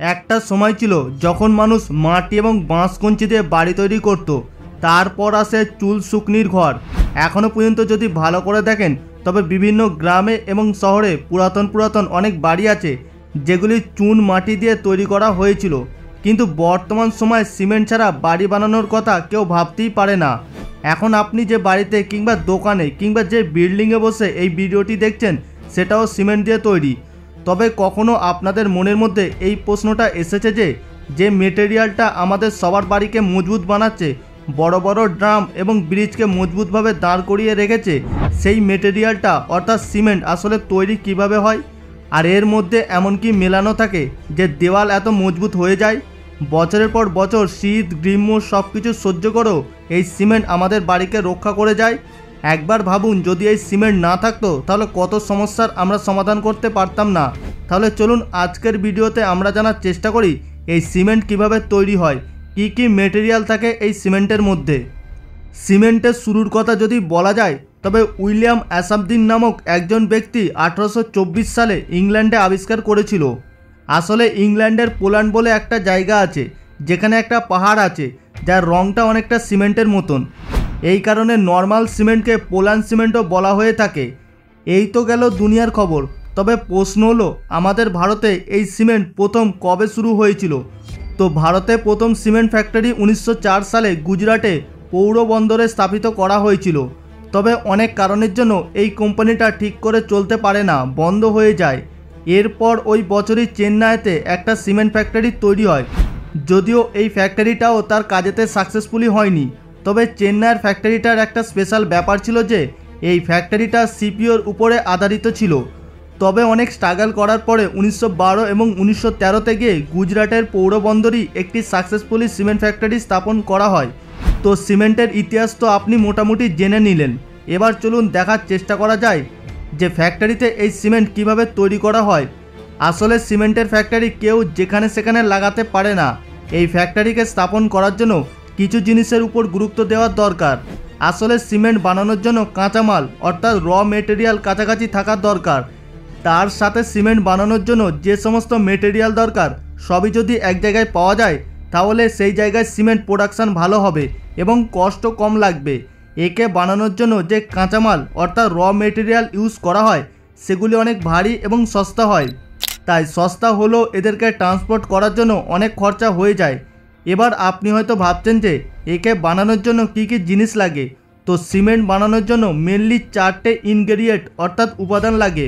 একটা সময় ছিল যখন মানুষ মাটি এবং বাঁশ কঞ্চি দিয়ে বাড়ি তৈরি করত। তারপর আসে চুল শুকনির ঘর। এখনও পর্যন্ত যদি ভালো করে দেখেন তবে বিভিন্ন গ্রামে এবং শহরে পুরাতন অনেক বাড়ি আছে যেগুলি চুন মাটি দিয়ে তৈরি করা হয়েছিল। কিন্তু বর্তমান সময়ে সিমেন্ট ছাড়া বাড়ি বানানোর কথা কেউ ভাবতেই পারে না। এখন আপনি যে বাড়িতে কিংবা দোকানে কিংবা যে বিল্ডিংয়ে বসে এই ভিডিওটি দেখছেন সেটাও সিমেন্ট দিয়ে তৈরি। তবে কখনো আপনাদের মনের মধ্যে এই প্রশ্নটা এসেছে যে মেটেরিয়ালটা আমাদের সবার বাড়িকে মজবুত বানাচ্ছে, বড় বড় ড্রাম এবং ব্রিজকে মজবুতভাবে দাঁড় করিয়ে রেখেছে, সেই মেটেরিয়ালটা অর্থাৎ সিমেন্ট আসলে তৈরি কিভাবে হয়? আর এর মধ্যে এমন কি মেলানো থাকে যে দেওয়াল এত মজবুত হয়ে যায়? বছরের পর বছর শীত গ্রীষ্ম সব কিছু সহ্য করেও এই সিমেন্ট আমাদের বাড়িকে রক্ষা করে যায়। একবার ভাবুন, যদি এই সিমেন্ট না থাকতো তাহলে কত সমস্যার আমরা সমাধান করতে পারতাম না। তাহলে চলুন আজকের ভিডিওতে আমরা জানার চেষ্টা করি এই সিমেন্ট কিভাবে তৈরি হয়, কি মেটেরিয়াল থাকে এই সিমেন্টের মধ্যে। সিমেন্টের শুরুর কথা যদি বলা যায় তবে উইলিয়াম অ্যাসামদিন নামক একজন ব্যক্তি 1824 সালে ইংল্যান্ডে আবিষ্কার করেছিল। আসলে ইংল্যান্ডের পোল্যান্ড বলে একটা জায়গা আছে যেখানে একটা পাহাড় আছে যার রঙটা অনেকটা সিমেন্টের মতন। এই কারণে নর্মাল সিমেন্টকে পোল্যান্ড সিমেন্টও বলা হয়ে থাকে। এই তো গেল দুনিয়ার খবর। তবে প্রশ্ন হলো, আমাদের ভারতে এই সিমেন্ট প্রথম কবে শুরু হয়েছিল? তো ভারতে প্রথম সিমেন্ট ফ্যাক্টরি 1904 সালে গুজরাটে পৌর বন্দরে স্থাপিত করা হয়েছিল। তবে অনেক কারণের জন্য এই কোম্পানিটা ঠিক করে চলতে পারে না, বন্ধ হয়ে যায়। এরপর ওই বছরই চেন্নাইতে একটা সিমেন্ট ফ্যাক্টরি তৈরি হয়, যদিও এই ফ্যাক্টরিটাও তার কাজেতে সাকসেসফুলি হয়নি। তবে চেন্নাইয়ের ফ্যাক্টরিটার একটা স্পেশাল ব্যাপার ছিল যে এই ফ্যাক্টরিটা সিপিওর উপরে আধারিত ছিল। তবে অনেক স্ট্রাগল করার পরে 1912 এবং 1913তে গিয়ে গুজরাটের পৌরবন্দরই একটি সাকসেসফুলি সিমেন্ট ফ্যাক্টরি স্থাপন করা হয়। তো সিমেন্টের ইতিহাস তো আপনি মোটামুটি জেনে নিলেন। এবার চলুন দেখার চেষ্টা করা যায় যে ফ্যাক্টরিতে এই সিমেন্ট কিভাবে তৈরি করা হয়। আসলে সিমেন্টের ফ্যাক্টরি কেউ যেখানে সেখানে লাগাতে পারে না। এই ফ্যাক্টরিকে স্থাপন করার জন্য কিছু জিনিসের উপর গুরুত্ব দেওয়ার দরকার। আসলে সিমেন্ট বানানোর জন্য কাঁচামাল অর্থাৎ র মেটেরিয়াল কাছাকাছি থাকার দরকার। তার সাথে সিমেন্ট বানানোর জন্য যে সমস্ত মেটেরিয়াল দরকার সবই যদি এক জায়গায় পাওয়া যায় তাহলে সেই জায়গায় সিমেন্ট প্রোডাকশান ভালো হবে এবং কষ্ট কম লাগবে। একে বানানোর জন্য যে কাঁচামাল অর্থাৎ র মেটেরিয়াল ইউজ করা হয় সেগুলি অনেক ভারী এবং সস্তা হয়। তাই সস্তা হলেও এদেরকে ট্রান্সপোর্ট করার জন্য অনেক খরচা হয়ে যায়। এবার আপনি হয়তো ভাবছেন যে একে বানানোর জন্য কি জিনিস লাগে। তো সিমেন্ট বানানোর জন্য মেনলি 4টে ইনগ্রেডিয়েন্ট অর্থাৎ উপাদান লাগে।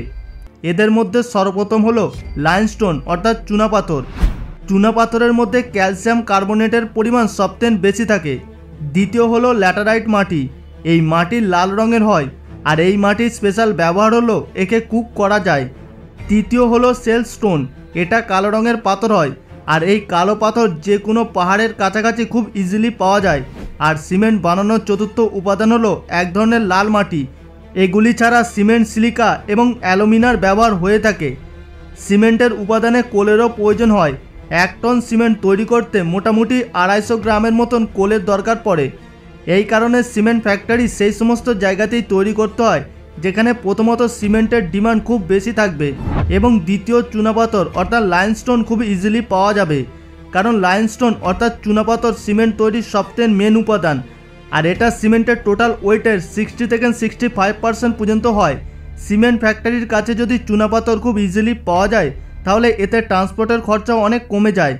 এদের মধ্যে সর্বপ্রথম হলো লাইমস্টোন অর্থাৎ চুনাপাথর। চুনাপাথরের মধ্যে ক্যালসিয়াম কার্বনেটের পরিমাণ সবথেকে বেশি থাকে। দ্বিতীয় হলো ল্যাটেরাইট মাটি। এই মাটি লাল রঙের হয় আর এই মাটির স্পেশাল ব্যবহার হলো একে কুক করা যায়। তৃতীয় হলো সেলস্টোন। এটা কালো রঙের পাথর হয় আর এই কালো পাথর যে কোনো পাহাড়ের কাছাকাছি খুব ইজিলি পাওয়া যায়। আর সিমেন্ট বানানোর চতুর্থ উপাদান হলো এক ধরনের লাল মাটি। এগুলি ছাড়া সিমেন্ট সিলিকা এবং অ্যালুমিনার ব্যবহার হয়ে থাকে। সিমেন্টের উপাদানে কোলেরও প্রয়োজন হয়। 1 টন সিমেন্ট তৈরি করতে মোটামুটি 250 গ্রামের মতন কোলের দরকার পড়ে। এই কারণে সিমেন্ট ফ্যাক্টরি সেই সমস্ত জায়গাতেই তৈরি করতে হয় যেখানে প্রথমত সিমেন্টের ডিমান্ড খুব বেশি থাকবে এবং দ্বিতীয় চুনাপাথর অর্থাৎ লাইমস্টোন খুব ইজিলি পাওয়া যাবে। কারণ লাইমস্টোন অর্থাৎ চুনাপাথর সিমেন্ট তৈরির সবথেকে মেন উপাদান আর এটা সিমেন্টের টোটাল ওয়েটের 60 থেকে 65% পর্যন্ত হয়। সিমেন্ট ফ্যাক্টরির কাছে যদি চুনাপাথর খুব ইজিলি পাওয়া যায় তাহলে এতে ট্রান্সপোর্টের খরচাও অনেক কমে যায়।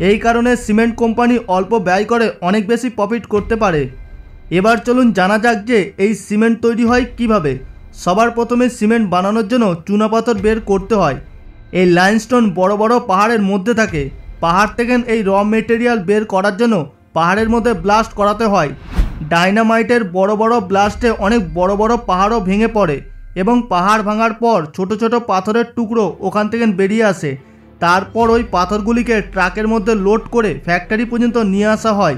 এই কারণে সিমেন্ট কোম্পানি অল্প ব্যয় করে অনেক বেশি প্রফিট করতে পারে। এবার চলুন জানা যাক যে এই সিমেন্ট তৈরি হয় কিভাবে। সবার প্রথমে সিমেন্ট বানানোর জন্য চুনাপাথর বের করতে হয়। এই লাইমস্টোন বড় বড় পাহাড়ের মধ্যে থাকে। পাহাড় থেকে এই র মেটেরিয়াল বের করার জন্য পাহাড়ের মধ্যে ব্লাস্ট করাতে হয়। ডাইনামাইটের বড় বড় ব্লাস্টে অনেক বড় বড় পাহাড়ও ভেঙে পড়ে এবং পাহাড় ভাঙার পর ছোট ছোট পাথরের টুকরো ওখান থেকে বেরিয়ে আসে। তারপর ওই পাথরগুলিকে ট্রাকের মধ্যে লোড করে ফ্যাক্টরি পর্যন্ত নিয়ে আসা হয়।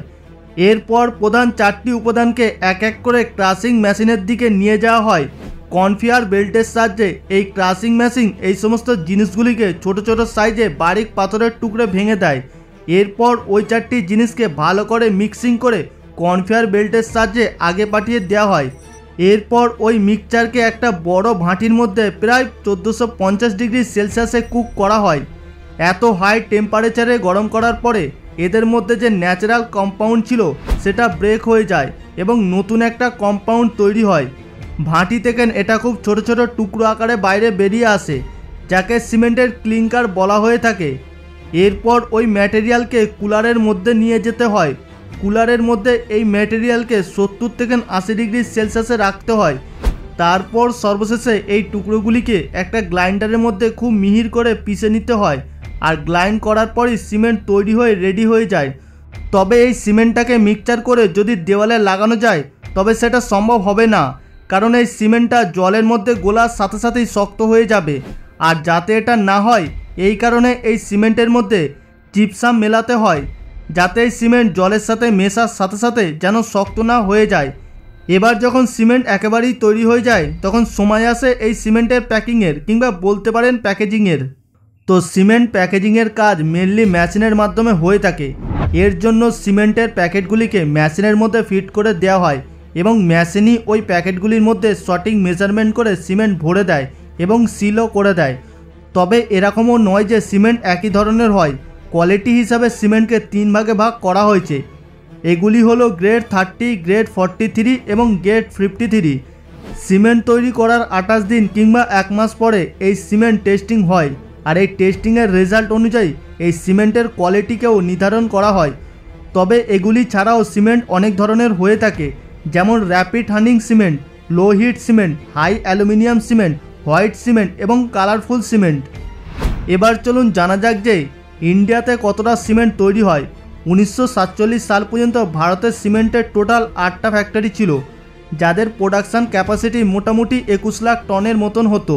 এরপর প্রধান 4টি উপাদানকে এক এক করে ক্রাশিং মেশিনের দিকে নিয়ে যাওয়া হয়। কনভেয়ার বেল্টের সাহায্যে এই ক্রাশিং মেশিন এই সমস্ত জিনিসগুলিকে ছোট ছোট সাইজে বারিক পাথরের টুকরো ভেঙে দেয়। এরপর ওই 4টি জিনিসকে ভালো করে মিক্সিং করে কনভেয়ার বেল্টের সাহায্যে আগে পাঠিয়ে দেওয়া হয়। এরপর ওই মিক্সচারকে একটা বড় ভাঁটির মধ্যে প্রায় 1450 ডিগ্রি সেলসিয়াসে কুক করা হয়। এত হাই টেম্পারেচারে গরম করার পরে এদের মধ্যে যে ন্যাচারাল কম্পাউন্ড ছিল সেটা ব্রেক হয়ে যায় এবং নতুন একটা কম্পাউন্ড তৈরি হয়। ভাটি থেকে এটা খুব ছোট ছোট টুকরো আকারে বাইরে বেরিয়ে আসে, যাকে সিমেন্টের ক্লিংকার বলা হয়ে থাকে। এরপর ওই ম্যাটেরিয়ালকে কুলারের মধ্যে নিয়ে যেতে হয়। কুলারের মধ্যে এই ম্যাটেরিয়ালকে 70 থেকে 80 ডিগ্রি সেলসিয়াসে রাখতে হয়। তারপর সর্বশেষে এই টুকরোগুলিকে একটা গ্রাইন্ডারের মধ্যে খুব মিহির করে পিষে নিতে হয়, আর গ্রাইন্ড করার পরই সিমেন্ট তৈরি হয়ে রেডি হয়ে যায়। তবে এই সিমেন্টটাকে মিক্সচার করে যদি দেওয়ালে লাগানো যায় তবে সেটা সম্ভব হবে না, কারণ এই সিমেন্টটা জলের মধ্যে গোলার সাথে সাথেই শক্ত হয়ে যাবে। আর যাতে এটা না হয় এই কারণে এই সিমেন্টের মধ্যে জিপসাম মেলাতে হয়, যাতে এই সিমেন্ট জলের সাথে মেশার সাথে সাথে যেন শক্ত না হয়ে যায়। এবার যখন সিমেন্ট একেবারেই তৈরি হয়ে যায় তখন সময় আসে এই সিমেন্টের প্যাকিংয়ের কিংবা বলতে পারেন প্যাকেজিংয়ের। তো সিমেন্ট প্যাকেজিংয়ের কাজ মেনলি মেশিনের মাধ্যমে হয়ে থাকে। এর জন্য সিমেন্টের প্যাকেটগুলিকে মেশিনের মধ্যে ফিট করে দেওয়া হয় এবং মেশিনই ওই প্যাকেটগুলির মধ্যে সঠিক মেজারমেন্ট করে সিমেন্ট ভরে দেয় এবং সিলও করে দেয়। তবে এরকমও নয় যে সিমেন্ট একই ধরনের হয়। কোয়ালিটি হিসাবে সিমেন্টকে 3 ভাগে ভাগ করা হয়েছে। এগুলি হলো গ্রেড 30, গ্রেড 43 এবং গ্রেড 53। সিমেন্ট তৈরি করার 28 দিন কিংবা 1 মাস পরে এই সিমেন্ট টেস্টিং হয়, আর এই টেস্টিংয়ের রেজাল্ট অনুযায়ী এই সিমেন্টের কোয়ালিটিকেও নির্ধারণ করা হয়। তবে এগুলি ছাড়াও সিমেন্ট অনেক ধরনের হয়ে থাকে, যেমন rapid hardening cement, low heat cement, high aluminium cement, white cement এবং কালারফুল সিমেন্ট। এবার চলুন জানা যাক যে ইন্ডিয়াতে কতটা সিমেন্ট তৈরি হয়। 1947 সাল পর্যন্ত ভারতের সিমেন্টের টোটাল 8টা ফ্যাক্টরি ছিল, যাদের প্রোডাকশান ক্যাপাসিটি মোটামুটি 21 লাখ টনের মতন হতো।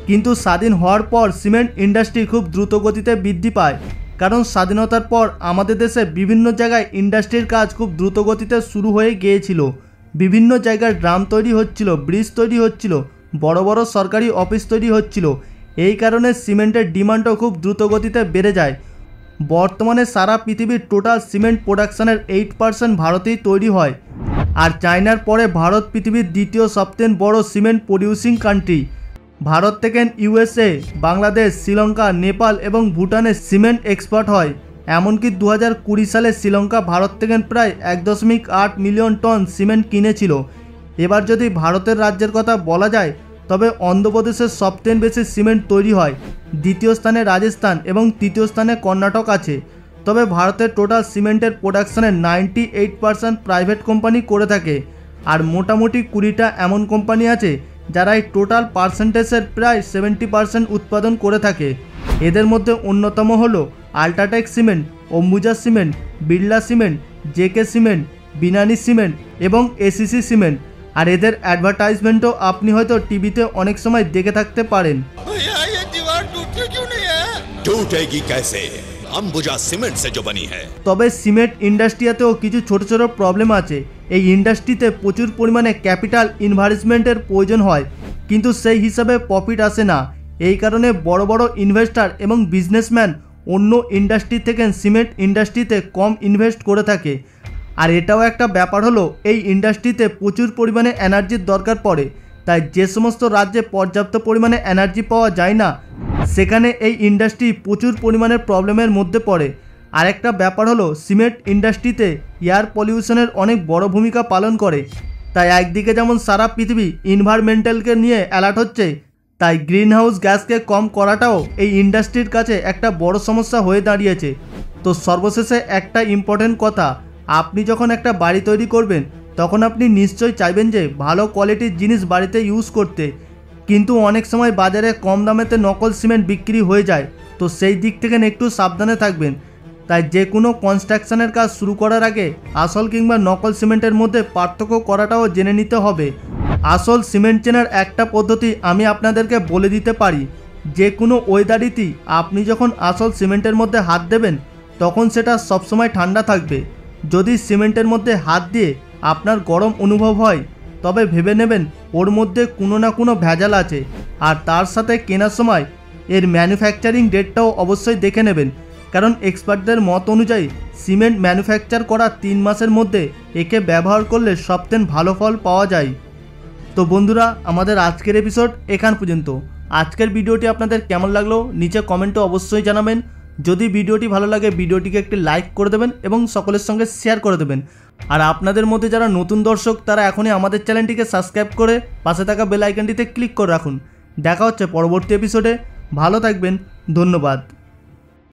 কিন্তু স্বাধীন হওয়ার পর সিমেন্ট ইন্ডাস্ট্রি খুব দ্রুত গতিতে বৃদ্ধি পায়, কারণ স্বাধীনতার পর আমাদের দেশে বিভিন্ন জায়গায় ইন্ডাস্ট্রির কাজ খুব দ্রুত গতিতে শুরু হয়ে গিয়েছিল। বিভিন্ন জায়গায় ড্রাম তৈরি হচ্ছিল, ব্রিজ তৈরি হচ্ছিল, বড় বড় সরকারি অফিস তৈরি হচ্ছিল। এই কারণে সিমেন্টের ডিমান্ডও খুব দ্রুত গতিতে বেড়ে যায়। বর্তমানে সারা পৃথিবীর টোটাল সিমেন্ট প্রোডাকশানের 8% ভারতেই তৈরি হয়। আর চায়নার পরে ভারত পৃথিবীর দ্বিতীয় সবচেয়ে বড় সিমেন্ট প্রডিউসিং কান্ট্রি। ভারত থেকে ইউএসএ, বাংলাদেশ, শ্রীলঙ্কা, নেপাল এবং ভুটানে সিমেন্ট এক্সপোর্ট হয়। এমনকি 2020 সালে শ্রীলঙ্কা ভারত থেকে প্রায় 1.8 মিলিয়ন টন সিমেন্ট কিনেছিল। এবার যদি ভারতের রাজ্যের কথা বলা যায় তবে অন্ধ্রপ্রদেশের সবচেয়ে বেশি সিমেন্ট তৈরি হয়, দ্বিতীয় স্থানে রাজস্থান এবং তৃতীয় স্থানে কর্ণাটক আছে। তবে ভারতের টোটাল সিমেন্টের প্রোডাকশানের 98% প্রাইভেট কোম্পানি করে থাকে, আর মোটামুটি 20টা এমন কোম্পানি আছে যারা এই টোটাল পার্সেন্টেজের প্রায় 70% উৎপাদন করে থাকে। এদের মধ্যে অন্যতম হলো UltraTech cement, Ambuja cement, Birla cement, JK cement, Binani cement এবং এসিসি সিমেন্ট। আর এদের অ্যাডভার্টাইজমেন্টও আপনি হয়তো টিভিতে অনেক সময় দেখে থাকতে পারেন। अंबुजा सीमेंट से जो बनी है। তবে সিমেন্ট ইন্ডাস্ট্রিতেও কিছু ছোট ছোট প্রবলেম আছে। এই ইন্ডাস্ট্রিতে প্রচুর পরিমাণে ক্যাপিটাল ইনভেস্টমেন্টের প্রয়োজন হয়, কিন্তু সেই হিসাবে প্রফিট আসে না। এই কারণে বড় বড় ইনভেস্টর এবং বিজনেসম্যান অন্য ইন্ডাস্ট্রি থেকে সিমেন্ট ইন্ডাস্ট্রিতে কম ইনভেস্ট করে থাকে। আর এটাও একটা ব্যাপার হলো এই ইন্ডাস্ট্রিতে প্রচুর পরিমাণে এনার্জির দরকার পড়ে, তাই যে সমস্ত রাজ্যে পর্যাপ্ত পরিমাণে এনার্জি পাওয়া যায় না সেখানে এই ইন্ডাস্ট্রি প্রচুর পরিমাণে প্রবলেমের মধ্যে পড়ে। আরেকটা ব্যাপার হলো সিমেন্ট ইন্ডাস্ট্রিতে এয়ার পলিউশনের অনেক বড় ভূমিকা পালন করে। তাই একদিকে যেমন সারা পৃথিবী এনভায়রনমেন্টালকে নিয়ে অ্যালার্ট হচ্ছে, তাই গ্রিন হাউস গ্যাসকে কম করাটাও এই ইন্ডাস্ট্রির কাছে একটা বড় সমস্যা হয়ে দাঁড়িয়েছে। তো সর্বশেষে একটা ইম্পর্টেন্ট কথা, আপনি যখন একটা বাড়ি তৈরি করবেন তখন আপনি নিশ্চয়ই চাইবেন যে ভালো কোয়ালিটির জিনিস বাড়িতে ইউজ করতে, কিন্তু অনেক সময় বাজারে কম দামেতে নকল সিমেন্ট বিক্রি হয়ে যায়। তো সেই দিক থেকে একটু সাবধানে থাকবেন। তাই যে কোনো কনস্ট্রাকশনের কাজ শুরু করার আগে আসল কিংবা নকল সিমেন্টের মধ্যে পার্থক্য করাটাও জেনে নিতে হবে। আসল সিমেন্ট চেনার একটা পদ্ধতি আমি আপনাদেরকে বলে দিতে পারি। যে কোনো ওয়েদারিতেই আপনি যখন আসল সিমেন্টের মধ্যে হাত দেবেন তখন সেটা সবসময় ঠান্ডা থাকবে। যদি সিমেন্টের মধ্যে হাত দিয়ে আপনার গরম অনুভব হয় তবে ভেবে নেবেন ওর মধ্যে কোনো না কোনো ভেজাল আছে। আর তার সাথে কেনার সময় এর ম্যানুফ্যাকচারিং ডেটটাও অবশ্যই দেখে নেবেন, কারণ এক্সপার্টদের মত অনুযায়ী সিমেন্ট ম্যানুফ্যাকচার করা 3 মাসের মধ্যে একে ব্যবহার করলে সবচেয়ে ভালো ফল পাওয়া যায়। তো বন্ধুরা, আমাদের আজকের এপিসোড এখান পর্যন্ত। আজকের ভিডিওটি আপনাদের কেমন লাগলো নিচে কমেন্টে অবশ্যই জানাবেন। যদি ভিডিওটি ভালো লাগে ভিডিওটিকে একটি লাইক করে দেবেন এবং সকলের সঙ্গে শেয়ার করে দেবেন। আর আপনাদের মধ্যে যারা নতুন দর্শক তারা এখনই আমাদের চ্যানেলটিকে সাবস্ক্রাইব করে পাশে থাকা বেল আইকনটিতে ক্লিক করে রাখুন। দেখা হচ্ছে পরবর্তী এপিসোডে। ভালো থাকবেন, ধন্যবাদ।